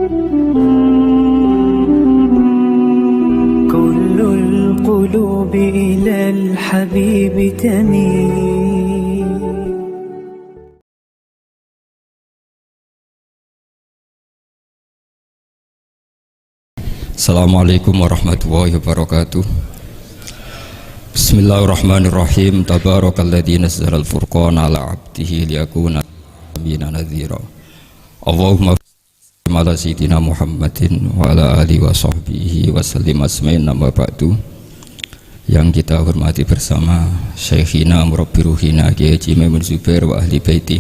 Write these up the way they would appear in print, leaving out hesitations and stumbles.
كل القلوب إلى الحبيب تميل. Assalamualaikum warahmatullahi wabarakatuh. Bismillahirrahmanirrahim. Tabarakalladzi nazzala al-furqana ala 'abdihi liyakuna lin-'alamin nadhira. Allahumma shalli ala sayyidina Muhammadin wa ala alihi wa sahbihi wa sallim asma'in nama ba'du. Yang kita hormati bersama Syekhina Murabbi Ruhina Kiai Haji Maimun Zubair wa ahli baiti.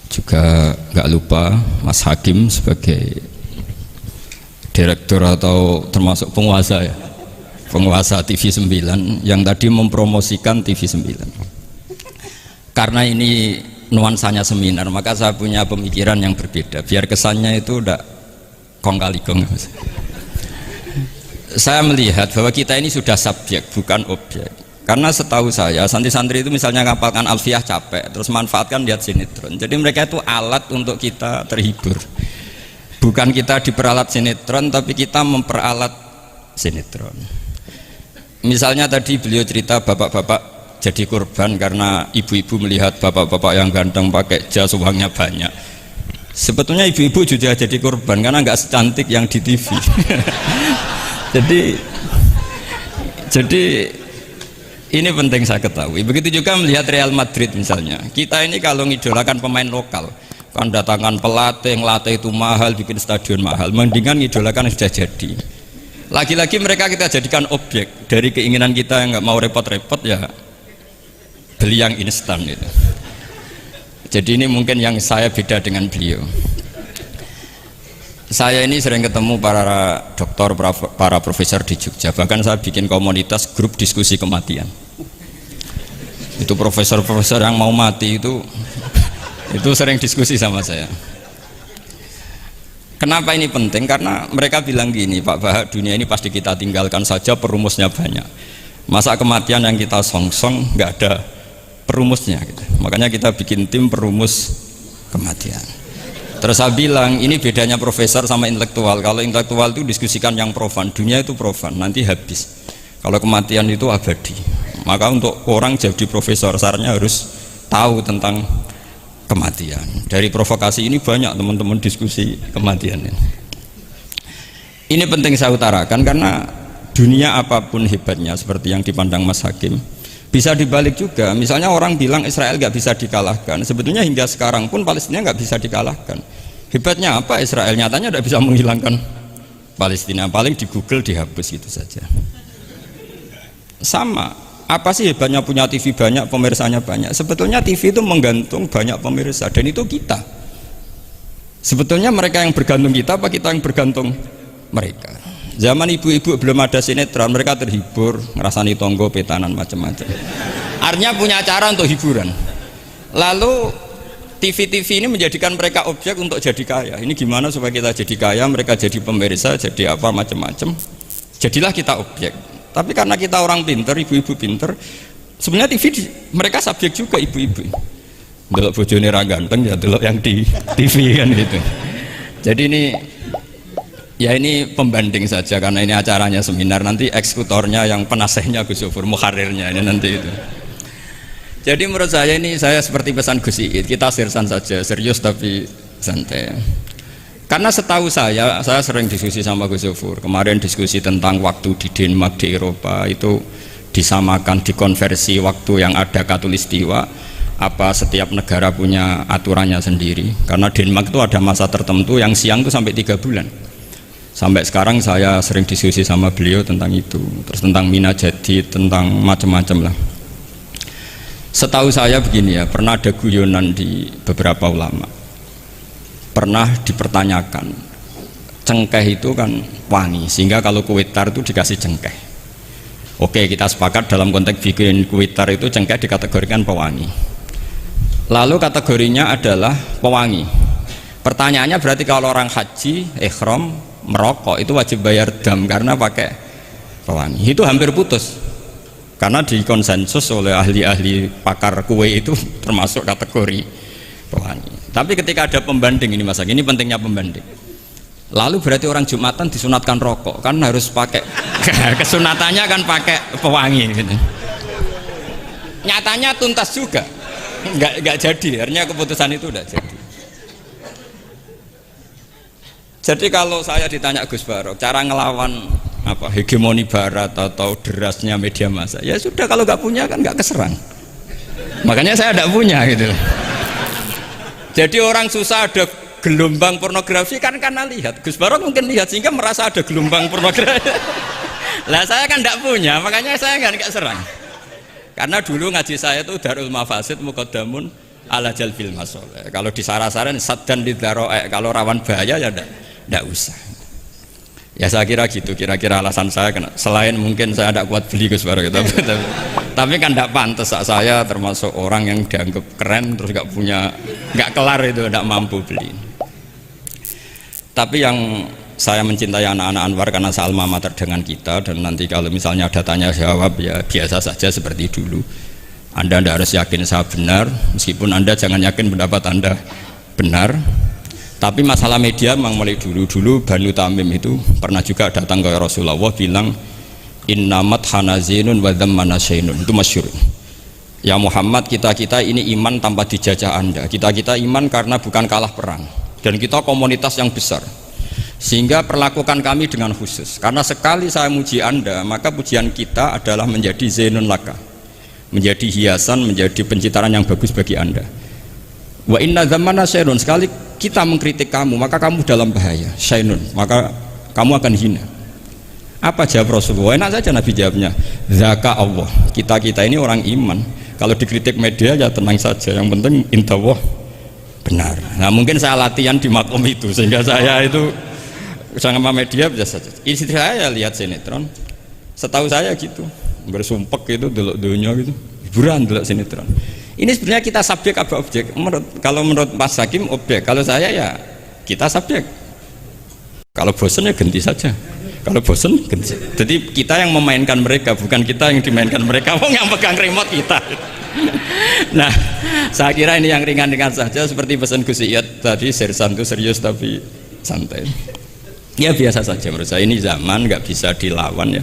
Juga enggak lupa Mas Hakim sebagai direktur atau termasuk penguasa ya, penguasa TV 9 yang tadi mempromosikan TV 9. Karena ini nuansanya seminar, maka saya punya pemikiran yang berbeda biar kesannya itu udah kong kali kong. Saya melihat bahwa kita ini sudah subjek bukan objek. Karena setahu saya santri-santri itu misalnya ngapalkan alfiah capek terus manfaatkan lihat sinetron, jadi mereka itu alat untuk kita terhibur. Bukan kita diperalat sinetron, tapi kita memperalat sinetron. Misalnya tadi beliau cerita bapak-bapak jadi korban karena ibu-ibu melihat bapak-bapak yang ganteng pakai jas uangnya banyak. Sebetulnya ibu-ibu juga jadi korban karena nggak secantik yang di TV. jadi ini penting saya ketahui. Begitu juga melihat Real Madrid misalnya. Kita ini kalau ngidolakan pemain lokal, kan datangkan pelatih, ngelatih itu mahal, bikin stadion mahal, mendingan ngidolakan yang sudah jadi. Lagi-lagi mereka kita jadikan objek dari keinginan kita yang nggak mau repot-repot, ya beli yang instan gitu. Jadi ini mungkin yang saya beda dengan beliau. Saya ini sering ketemu para dokter, para profesor di Jogja, bahkan saya bikin komunitas grup diskusi kematian. Itu profesor-profesor yang mau mati itu sering diskusi sama saya. Kenapa ini penting? Karena mereka bilang gini, Pak Bahak, dunia ini pasti kita tinggalkan saja, perumusnya banyak. Masa kematian yang kita songsong nggak ada perumusnya gitu. Makanya kita bikin tim perumus kematian. Terus saya bilang ini bedanya profesor sama intelektual. Kalau intelektual itu diskusikan yang profan, dunia itu profan, nanti habis. Kalau kematian itu abadi. Maka untuk orang jadi profesor sarannya harus tahu tentang kematian. Dari provokasi ini banyak teman-teman diskusi kematian ini. Ini penting saya utarakan karena dunia apapun hebatnya seperti yang dipandang Mas Hakim bisa dibalik juga. Misalnya orang bilang Israel nggak bisa dikalahkan, sebetulnya hingga sekarang pun Palestina nggak bisa dikalahkan. Hebatnya apa Israel? Nyatanya tidak bisa menghilangkan Palestina, paling di Google dihapus gitu saja. Sama, apa sih hebatnya punya TV banyak, pemirsanya banyak? Sebetulnya TV itu menggantung banyak pemirsa, dan itu kita. Sebetulnya mereka yang bergantung kita, apa kita yang bergantung mereka? Zaman ibu-ibu belum ada sinetron, mereka terhibur, ngerasani tonggo, petanan, macam-macam. Artinya punya cara untuk hiburan. Lalu TV-TV ini menjadikan mereka objek untuk jadi kaya. Ini gimana supaya kita jadi kaya, mereka jadi pemirsa, jadi apa, macam-macam. Jadilah kita objek. Tapi karena kita orang pinter, ibu-ibu pinter, sebenarnya TV mereka subjek juga ibu-ibu. Delok bojone ra ganteng ya delok yang di TV kan gitu. Jadi ini pembanding saja karena ini acaranya seminar, nanti eksekutornya yang penasehnya Gus Yofur, mukharirnya ini nanti itu. Jadi menurut saya ini saya seperti pesan Gus Iid, kita sirsan saja, serius tapi santai. Karena setahu saya sering diskusi sama Gus Yofur. Kemarin diskusi tentang waktu di Denmark, di Eropa itu disamakan, dikonversi waktu yang ada katulistiwa. Apa setiap negara punya aturannya sendiri? Karena Denmark itu ada masa tertentu yang siang itu sampai 3 bulan. Sampai sekarang saya sering diskusi sama beliau tentang itu. Terus tentang Mina Jadi, tentang macam-macam lah. Setahu saya begini ya, pernah ada guyonan di beberapa ulama. Pernah dipertanyakan, cengkeh itu kan wangi, sehingga kalau kue tar itu dikasih cengkeh. Oke, kita sepakat dalam konteks bikin kue tar itu cengkeh dikategorikan pewangi. Lalu kategorinya adalah pewangi. Pertanyaannya berarti kalau orang haji, ihram, merokok itu wajib bayar dam karena pakai pewangi. Itu hampir putus. Karena dikonsensus oleh ahli-ahli pakar kue itu termasuk kategori pewangi. Tapi ketika ada pembanding ini Mas, ini pentingnya pembanding. Lalu berarti orang Jumatan disunatkan rokok kan harus pakai kesunatannya kan pakai pewangi gitu. Nyatanya tuntas juga, nggak jadi. Akhirnya keputusan itu udah jadi. Jadi kalau saya ditanya Gus Barok, cara ngelawan apa hegemoni Barat atau derasnya media massa, ya sudah kalau nggak punya kan nggak keserang. Makanya saya tidak punya gitu. Jadi orang susah ada gelombang pornografi kan karena lihat. Gus Barok mungkin lihat sehingga merasa ada gelombang pornografi. Lah saya kan tidak punya, makanya saya nggak serang. Karena dulu ngaji saya itu Darul Mafasid Muqaddamun ala Jalbil Masoleh. Kalau disara-saran saddan lidharo'e, kalau rawan bahaya ya tidak usah. Ya saya kira gitu, kira-kira alasan saya kena. Selain mungkin saya tidak kuat beli Gus Barok gitu. Tapi kan tidak pantas, saya termasuk orang yang dianggap keren terus nggak kelar itu, tidak mampu beli. Tapi yang saya mencintai anak-anak Anwar karena alma mater dengan kita, dan nanti kalau misalnya ada tanya jawab ya biasa saja seperti dulu. Anda tidak harus yakin saya benar, meskipun Anda jangan yakin pendapat Anda benar. Tapi masalah media memang mulai dulu Banu Tamim itu pernah juga datang ke Rasulullah bilang innamat hanazinun wa dhammana syainun, itu masyhur. Ya Muhammad, kita ini iman tanpa dijajah Anda, kita iman karena bukan kalah perang, dan kita komunitas yang besar, sehingga perlakukan kami dengan khusus. Karena sekali saya muji Anda, maka pujian kita adalah menjadi zainun laka, menjadi hiasan, menjadi pencitraan yang bagus bagi Anda. Wa inna dhammana syainun, sekali kita mengkritik kamu maka kamu dalam bahaya, syainun, maka kamu akan hina. Apa jawab Rasulullah? Enak saja Nabi jawabnya, zaka Allah, kita ini orang iman, kalau dikritik media ya tenang saja, yang penting intawah benar. Nah mungkin saya latihan di makom itu sehingga saya itu sama media biasa saja. Istri saya lihat sinetron, setahu saya gitu, bersumpek gitu, delok dunia gitu, hiburan delok sinetron. Ini sebenarnya kita subjek apa objek? Kalau menurut Mas Hakim objek, kalau saya ya kita subjek. Kalau bosan ya ganti saja. Kalau bosan ganti. Jadi kita yang memainkan mereka, bukan kita yang dimainkan mereka. Wong yang pegang remote kita. Nah, saya kira ini yang ringan-ringan saja, seperti pesan Gus Iyad tadi, sersan itu serius tapi santai. Ya biasa saja menurut saya, ini zaman nggak bisa dilawan ya.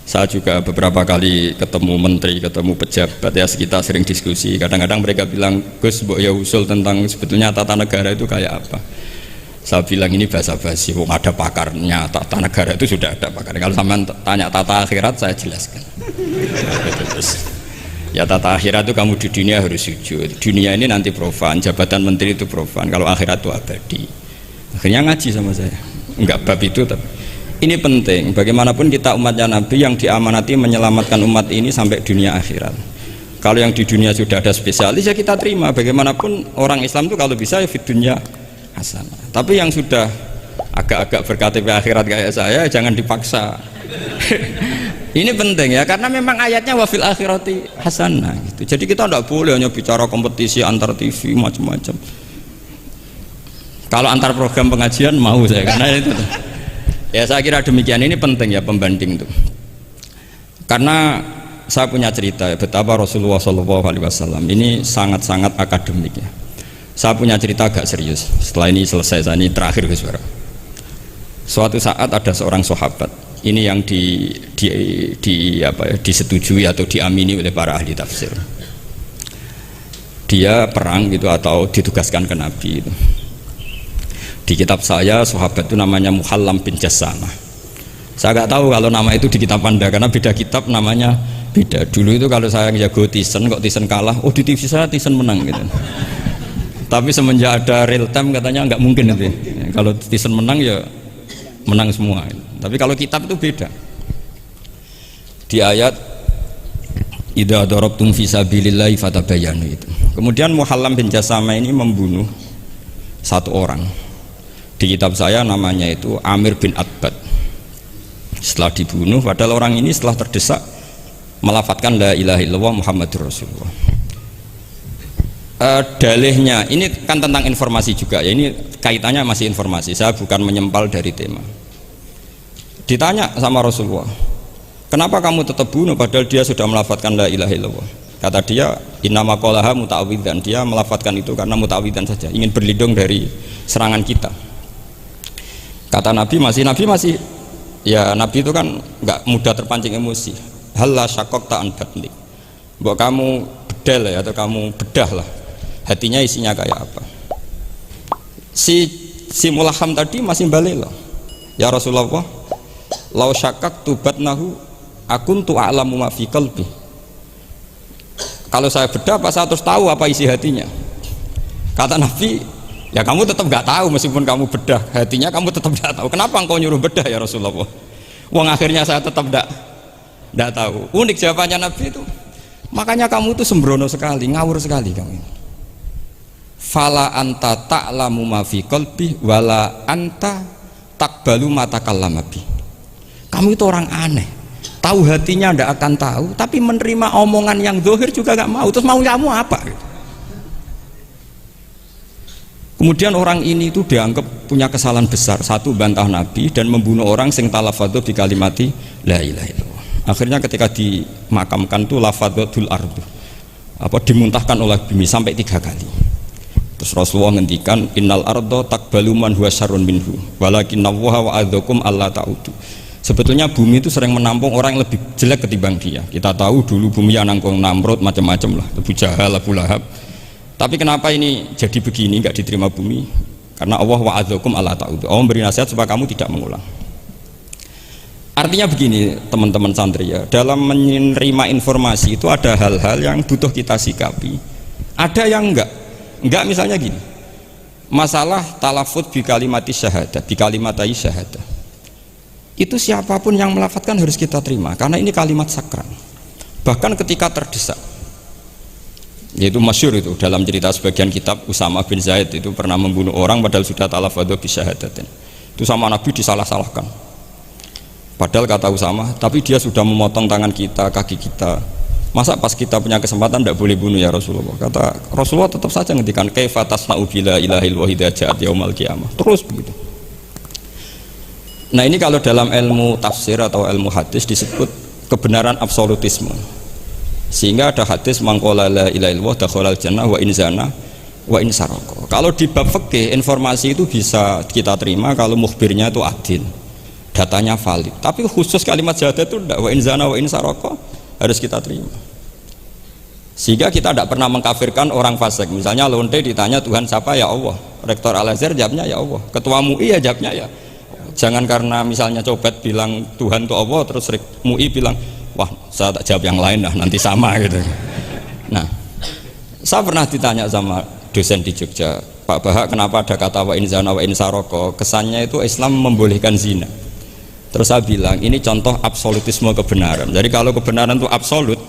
Saya juga beberapa kali ketemu menteri, ketemu pejabat ya, kita sering diskusi. Kadang-kadang mereka bilang, Gus, mbok ya usul tentang sebetulnya tata negara itu kayak apa. Saya bilang ini basa-basi, ada pakarnya, tata negara itu sudah ada pakarnya. Kalau sampean tanya tata akhirat, saya jelaskan. Terus, ya tata akhirat itu kamu di dunia harus sujud. Dunia ini nanti profan, jabatan menteri itu profan. Kalau akhirat itu abadi. Akhirnya ngaji sama saya. Enggak bab itu, tapi ini penting, bagaimanapun kita umatnya Nabi yang diamanati menyelamatkan umat ini sampai dunia akhirat. Kalau yang di dunia sudah ada spesialis ya kita terima, bagaimanapun orang Islam itu kalau bisa ya fit dunya hasanah. Tapi yang sudah agak-agak berKTP akhirat kayak saya jangan dipaksa. Ini penting ya, karena memang ayatnya wafil akhirati hasanah gitu. Jadi kita tidak boleh hanya bicara kompetisi antar TV macam-macam. Kalau antar program pengajian mau saya, karena itu ya saya kira demikian. Ini penting ya pembanding itu, karena saya punya cerita ya, betapa Rasulullah SAW ini sangat-sangat akademik ya. Saya punya cerita agak serius. Setelah ini selesai, saya ini terakhir Gus Bara. Suatu saat ada seorang sahabat, ini yang disetujui atau diamini oleh para ahli tafsir. Dia perang gitu atau ditugaskan ke Nabi itu. Di kitab saya sahabat itu namanya Muhallam bin Jassamah. Saya nggak tahu kalau nama itu di kitab Anda karena beda kitab, namanya beda. Dulu itu kalau saya jago Tyson, kok Tyson kalah, oh di TV saya Tyson menang gitu. Tapi semenjak ada real time katanya nggak mungkin itu. Kalau Tyson menang ya menang semua gitu. Tapi kalau kitab itu beda. Di ayat idza darabtum fi sabilillahi fatabayyanu itu. Kemudian Muhallam bin Jassamah ini membunuh satu orang. Di kitab saya namanya itu Amir bin Atbad. Setelah dibunuh, padahal orang ini setelah terdesak melafadzkan la ilaha illallah Muhammadur Rasulullah. Dalihnya ini kan tentang informasi juga ya, ini kaitannya masih informasi, saya bukan menyempal dari tema. Ditanya sama Rasulullah, kenapa kamu tetap bunuh padahal dia sudah melafadzkan la ilaha illallah? Kata dia, innama qalaha muta'awwidzan, dia melafadzkan itu karena muta'awwidzan saja, ingin berlindung dari serangan kita. Kata Nabi masih ya Nabi itu kan nggak mudah terpancing emosi. Halla syaqaqta an batni. Mbok kamu bedal ya, atau kamu bedah lah hatinya isinya kayak apa. Si mulaham tadi masih balik loh. Ya Rasulullah, lau syaqaqtu batnahu akuntu a'lamu ma fi qalbi. Kalau saya bedah apa saya terus tahu apa isi hatinya? Kata Nabi, ya kamu tetap nggak tahu meskipun kamu bedah hatinya, kamu tetap nggak tahu. Kenapa engkau nyuruh bedah ya Rasulullah? Wong akhirnya saya tetap nggak tahu. Unik jawabannya Nabi itu. Makanya kamu itu sembrono sekali, ngawur sekali kamu. Fala anta ta'lamu ma fi qalbi wala anta taqbalu ma takallama bi. Kamu itu orang aneh. Tahu hatinya ndak akan tahu, tapi menerima omongan yang zahir juga nggak mau. Terus mau kamu apa? Kemudian orang ini itu dianggap punya kesalahan besar. Satu, bantah Nabi dan membunuh orang sing talafadhu bi kalimati la ilaha illallah. Akhirnya ketika dimakamkan tuh lafadzatul ardu, dimuntahkan oleh bumi sampai 3 kali. Terus Rasulullah ngendikan innal ardo takbalu man huwa syarrun minhu walakinnallaha wa'adzakum alla ta'udu. Sebetulnya bumi itu sering menampung orang yang lebih jelek ketimbang dia. Kita tahu dulu bumi yang nangkung Namrud macam-macam lah, Abu Jahal, Abu Lahab. Tapi kenapa ini jadi begini, nggak diterima bumi? Karena Allah wa'adzakum alla ta'udu. Allah memberi nasihat supaya kamu tidak mengulang. Artinya begini teman-teman santri ya, dalam menerima informasi itu ada hal-hal yang butuh kita sikapi. Ada yang enggak misalnya gini. Masalah talafut bi kalimati syahadah, bi kalimatai syahadah. Itu siapapun yang melafadzkan harus kita terima karena ini kalimat sakral. Bahkan ketika terdesak, yaitu masyhur itu dalam cerita sebagian kitab, Usama bin Zaid itu pernah membunuh orang padahal sudah talafadhu bi syahadatin. Itu sama Nabi disalah-salahkan. Padahal kata Usama, tapi dia sudah memotong tangan kita, kaki kita. Masa pas kita punya kesempatan tidak boleh bunuh ya Rasulullah? Kata Rasulullah tetap saja ngendikan kaifa tasna'u bila ilahil wahida ja'at yaumal qiyamah. Terus begitu. Nah ini kalau dalam ilmu tafsir atau ilmu hadis disebut kebenaran absolutisme. Sehingga ada hadis mangkola la ilaha illallah dakhalal jannah wa in zana wa in saraka. Kalau di bab fikih informasi itu bisa kita terima kalau mukhbirnya itu adil, datanya valid. Tapi khusus kalimat syahadat itu tidak, wa in zana wa in saraka harus kita terima. Sehingga kita tidak pernah mengkafirkan orang fasik. Misalnya lonte ditanya Tuhan siapa, ya Allah. Rektor Al-Azhar jawabnya ya Allah. Ketua MUI ya jawabnya ya. Jangan karena misalnya copet bilang Tuhan itu Allah terus MUI bilang wah saya tak jawab yang lain lah nanti sama gitu. Nah saya pernah ditanya sama dosen di Jogja, Pak Bahak kenapa ada kata wa in zana wa in saroko, kesannya itu Islam membolehkan zina. Terus saya bilang ini contoh absolutisme kebenaran. Jadi kalau kebenaran itu absolut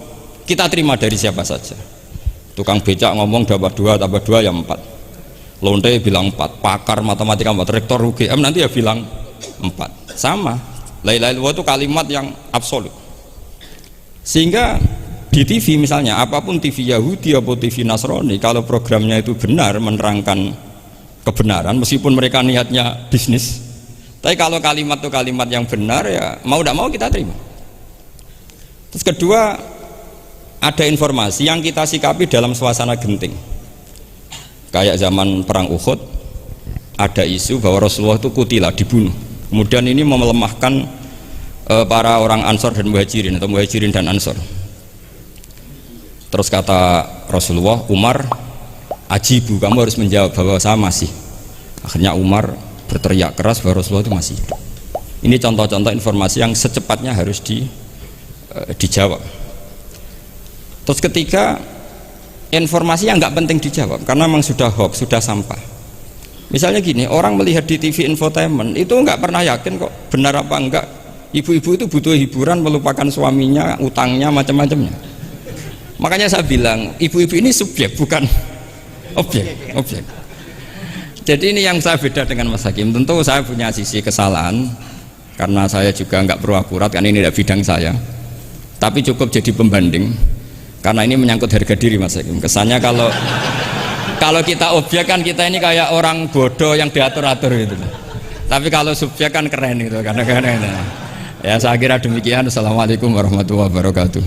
kita terima dari siapa saja. Tukang becak ngomong dapat 2 tambah 2 ya 4, lonte bilang 4, pakar matematika 4, rektor UGM nanti ya bilang 4, sama. La ilaha illallah itu kalimat yang absolut. Sehingga di TV misalnya apapun TV Yahudi atau TV Nasrani, kalau programnya itu benar menerangkan kebenaran meskipun mereka niatnya bisnis, tapi kalau kalimat itu kalimat yang benar ya mau tidak mau kita terima. Terus kedua, ada informasi yang kita sikapi dalam suasana genting. Kayak zaman perang Uhud ada isu bahwa Rasulullah itu kutilah, dibunuh. Kemudian ini melemahkan para orang Ansor dan Muhajirin atau Muhajirin dan Ansor. Terus kata Rasulullah, Umar ajibu, kamu harus menjawab bahwa saya masih. Akhirnya Umar berteriak keras bahwa Rasulullah itu masih hidup. Ini contoh-contoh informasi yang secepatnya harus dijawab. Terus ketiga, informasi yang nggak penting dijawab karena memang sudah hoax, sudah sampah. Misalnya gini, orang melihat di TV infotainment itu nggak pernah yakin kok benar apa enggak. Ibu-ibu itu butuh hiburan, melupakan suaminya, utangnya, macam-macamnya. Makanya saya bilang ibu-ibu ini subjek bukan objek. Jadi ini yang saya beda dengan Mas Hakim. Tentu saya punya sisi kesalahan karena saya juga nggak perlu akurat karena ini tidak bidang saya. Tapi cukup jadi pembanding karena ini menyangkut harga diri Mas Hakim. Kesannya kalau kita objek kan kita ini kayak orang bodoh yang diatur-atur gitu. Tapi kalau subjek kan keren gitu, karena ya saya kira demikian. Assalamualaikum warahmatullahi wabarakatuh.